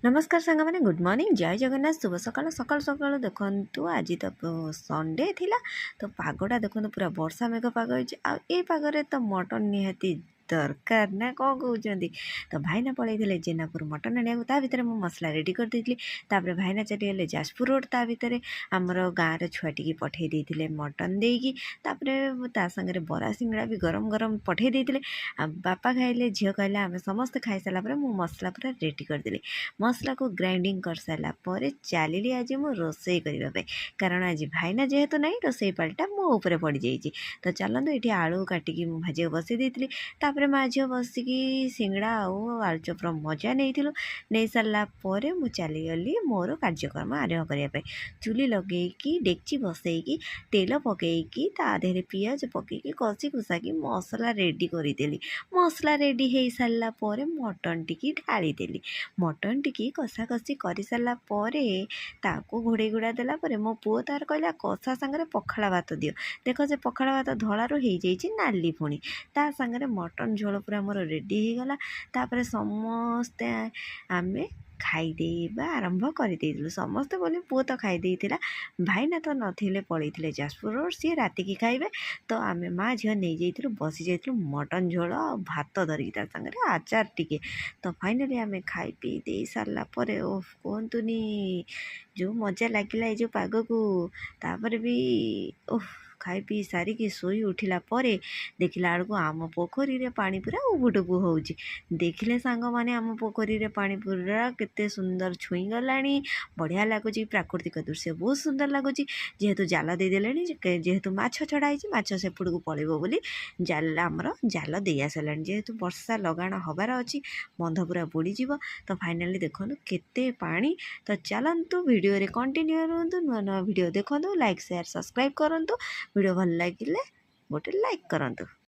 नमस्कार सांग मैंने गुड मॉर्निंग जय जगन्नाथ शुभ सकाल सकाल सकाल देखु आज तो संडे थिला तो पागटा देखु पूरा वर्षा मेघ पाग होई पागरे तो मटन निहाती दरकार ना कौन कहते तो भाईना पलैले जेनापुर मटन आने ता भितर मु मसला रेडी कर देती भाईना चलीगले जाजपुर रोड ता भितर आमर गाँव छुआटी पठे देते मटन देकी ता सागर बरा सिंगड़ा भी गरम गरम पठे देते बापा खाइले झील कहला आम समस्त खाई सारा मु मसला पूरा रेडी करदेली मसला को ग्राइंडिंग कर सारा पर चलिए आज मु रोसई करने कारण आज भाईना जेहेतु ना रोसई पाल्टा मो उपरे पड़ जाइए तो चलते ये आलू काटिकी भाजी बसई देती माँ झील बसिकी सिंगड़ा आलू चपर मजा नहीं सारा मु चलीगली मोर कार्यक्रम आरंभ करने चुली लगेगी डेक्ची बसईकी तेल पकईकी तादेह पियाज पकईकी कषि कुसाकी मसला रेडी करदेली मसला रेडी हो सारा मटन टी ढालीदेली मटन टी कषा कषि कर सारापर ताको घोड़े गुड़ा देला मो पुओ तार कहला कषा सांगे पखाड़ा भात दियो देख से पखाड़ा भात धलारू हो जाइए नाली पुणी ता सांगे मटन झोल पूरा मोर रेडी हो गला तापर समस्ते आमे खाईदेवा आरंभ कर समस्ते बोली पुओ तो खाईदे भाईना तो नथिले पलैथिले जाजपुर रोड सी राति की खाइबे तो आम माँ झील नहीं जाइलु बसी जाइलु मटन झोल भात धरिकी ता सांगे आचार टिके तो फाइनाली आम खाई पी दे सारा पर ओह कहतुनी जो मजा लगिला जो पाग को तापर भी ओह खाई पी सारिकी शोई उठिला परे देखिला बेलू आम पोखरी रे पानी पूरा उबुटुबु होउची देखिले सांग माने आम पोखरी रे पानी पूरा केते सुंदर छुई गलानी बढ़िया लगुच प्राकृतिक दृश्य बहुत सुंदर लगुच जेहेतु जाल देदेले जेहेतु माछ छड़ाई माछ सेपड़ को पलैब बोली जाल आमर जाल दे आसला जेहेतु वर्षा लगाण हबार अच्छी बंध पूरा बुड़ीज तो फाइनाली देखो केते पानी तो चलतु वीडियो रे कंटिन्यू रुहतु नुआ नुआ वीडियो देखो लाइक शेयर सब्सक्राइब करूँ वीडियो भल लगे गोटे लाइक करूँ।